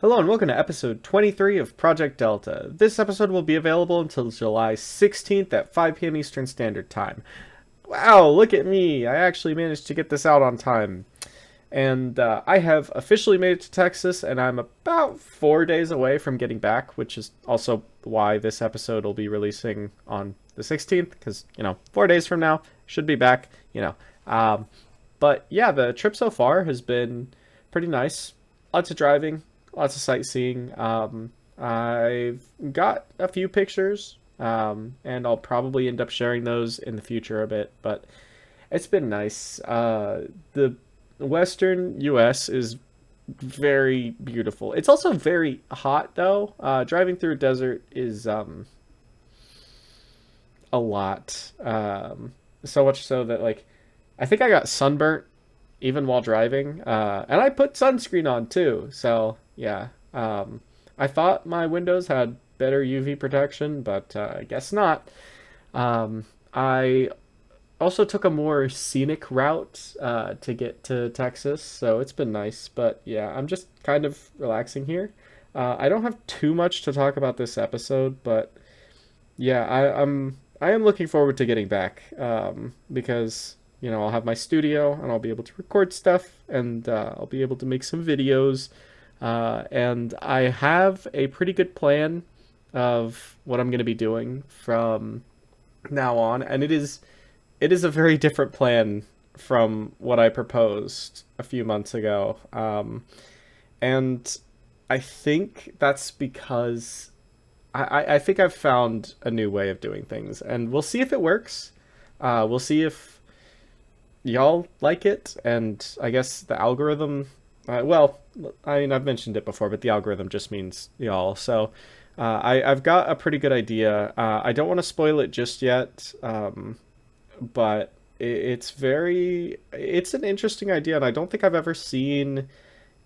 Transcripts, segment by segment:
Hello and welcome to episode 23 of Project Delta. This episode will be available until July 16th at 5 p.m. Eastern Standard Time. Wow, look at me! I actually managed to get this out on time. And I have officially made it to Texas, and I'm about 4 days away from getting back, which is also why this episode will be releasing on the 16th, because, 4 days from now, should be back. But yeah, the trip so far has been pretty nice. Lots of driving, lots of sightseeing. I've got a few pictures, and I'll probably end up sharing those in the future a bit, but it's been nice. The Western US is very beautiful. It's also very hot, though. Driving through a desert is a lot. So much so that, like, I think I got sunburnt even while driving. And I put sunscreen on, too. So, yeah. I thought my windows had better UV protection, but I guess not. I also took a more scenic route to get to Texas, so it's been nice. But yeah, I'm just kind of relaxing here. I don't have too much to talk about this episode, but yeah, I am looking forward to getting back because I'll have my studio and I'll be able to record stuff and I'll be able to make some videos. And I have a pretty good plan of what I'm going to be doing from now on, and it is a very different plan from what I proposed a few months ago. And I think that's because I think I've found a new way of doing things, and we'll see if it works. We'll see if y'all like it, and I guess the algorithm. Well, I mean, I've mentioned it before, but the algorithm just means y'all. So I've got a pretty good idea. I don't want to spoil it just yet, but it's an interesting idea, and I don't think I've ever seen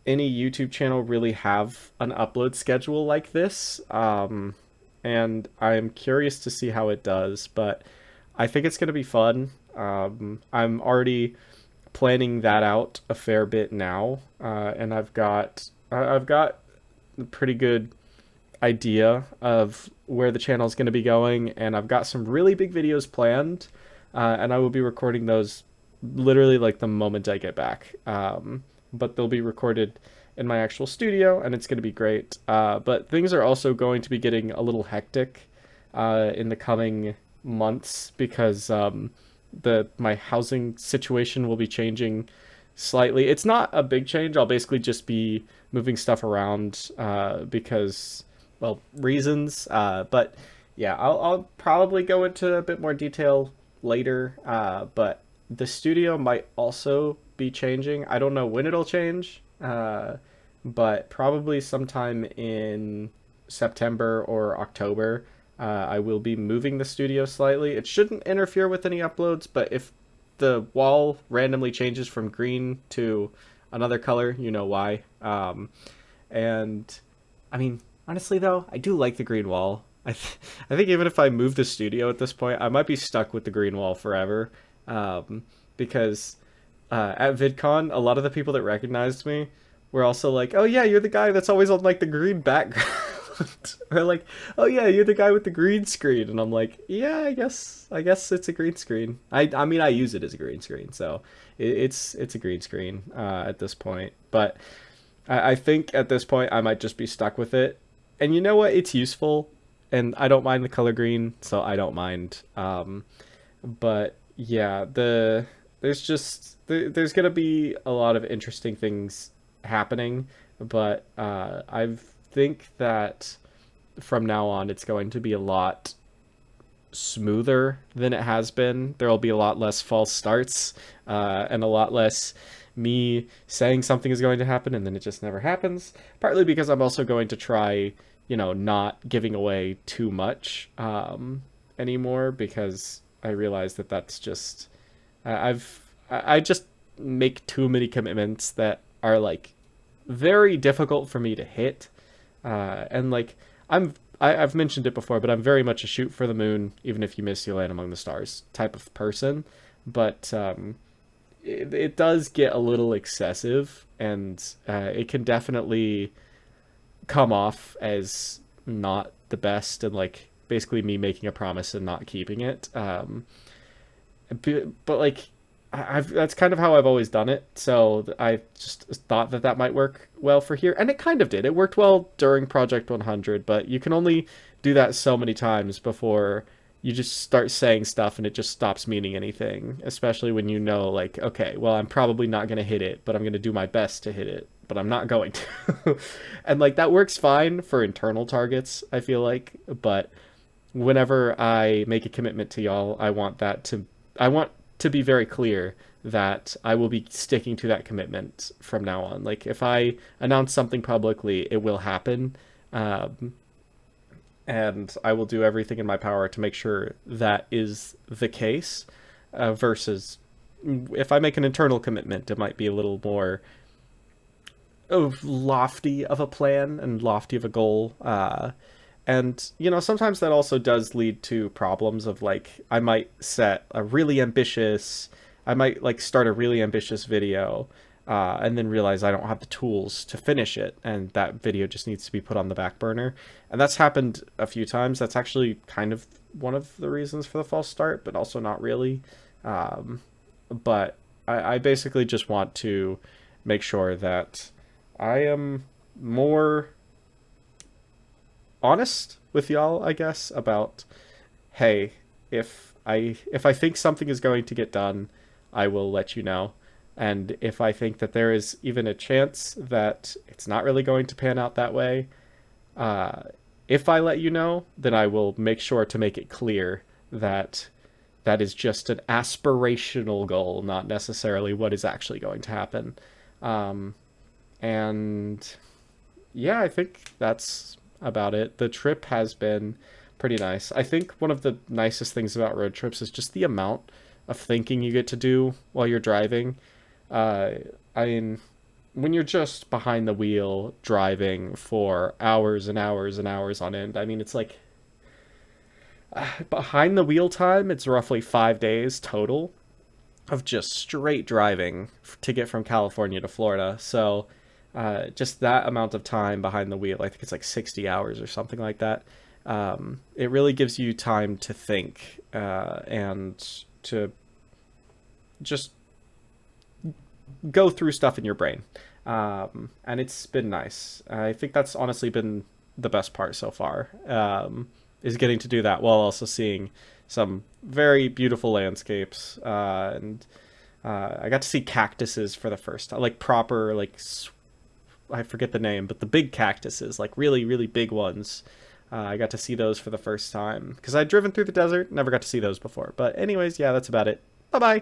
any YouTube channel really have an upload schedule like this. And I'm curious to see how it does, but I think it's going to be fun. I'm already planning that out a fair bit now, and I've got a pretty good idea of where the channel is going to be going, and I've got some really big videos planned, and I will be recording those literally like the moment I get back. But they'll be recorded in my actual studio, and it's going to be great. But things are also going to be getting a little hectic in the coming months because my housing situation will be changing slightly. It's not a big change. I'll basically just be moving stuff around because, well, reasons. But yeah, I'll probably go into a bit more detail later. But the studio might also be changing. I don't know when it'll change, but probably sometime in September or October. I will be moving the studio slightly. It shouldn't interfere with any uploads, but if the wall randomly changes from green to another color, you know why. And I mean, honestly though, I do like the green wall. I think even if I move the studio at this point, I might be stuck with the green wall forever. Because at VidCon, a lot of the people that recognized me were also like, "Oh yeah, you're the guy that's always on like the green background." Or like, "Oh yeah, you're the guy with the green screen," and I'm like, "Yeah, I guess it's a green screen. I mean, I use it as a green screen, so it's a green screen at this point. But I think at this point I might just be stuck with it. And you know what? It's useful, and I don't mind the color green, so I don't mind. But yeah, there's gonna be a lot of interesting things happening, but I think that from now on it's going to be a lot smoother than it has been. There will be a lot less false starts, and a lot less me saying something is going to happen and then it just never happens. Partly because I'm also going to try, not giving away too much anymore, because I realize that that's just I just make too many commitments that are like very difficult for me to hit. And like I've mentioned it before, but I'm very much a shoot for the moon, even if you miss, you land among the stars type of person. But it does get a little excessive, and it can definitely come off as not the best, and like basically me making a promise and not keeping it. But like I've that's kind of how I've always done it. So I just thought that that might work well for here, and it kind of did. It worked well during Project 100, but you can only do that so many times before you just start saying stuff and it just stops meaning anything. Especially when you know, like, okay, well, I'm probably not going to hit it, but I'm going to do my best to hit it, but I'm not going to. And like that works fine for internal targets, I feel like, but whenever I make a commitment to y'all, I want to be very clear that I will be sticking to that commitment from now on. Like if I announce something publicly, it will happen. And I will do everything in my power to make sure that is the case. Versus if I make an internal commitment, it might be a little more lofty of a plan and lofty of a goal. And, you know, sometimes that also does lead to problems of, like, I might like start a really ambitious video, and then realize I don't have the tools to finish it, and that video just needs to be put on the back burner. And that's happened a few times. That's actually kind of one of the reasons for the false start, but also not really. But I basically just want to make sure that I am more honest with y'all, I guess, about, hey, if I think something is going to get done, I will let you know. And if I think that there is even a chance that it's not really going to pan out that way, if I let you know, then I will make sure to make it clear that that is just an aspirational goal, not necessarily what is actually going to happen. And yeah, I think that's about it. The trip has been pretty nice. I think one of the nicest things about road trips is just the amount of thinking you get to do while you're driving. I mean, when you're just behind the wheel driving for hours and hours and hours on end, I mean, it's like behind the wheel time, it's roughly 5 days total of just straight driving to get from California to Florida. So just that amount of time behind the wheel, I think it's like 60 hours or something like that. It really gives you time to think and to just go through stuff in your brain. And it's been nice. I think that's honestly been the best part so far, is getting to do that while also seeing some very beautiful landscapes. And I got to see cactuses for the first time, like proper, like, I forget the name, but the big cactuses, like really, really big ones. I got to see those for the first time because I'd driven through the desert, never got to see those before. But anyways, yeah, that's about it. Bye-bye.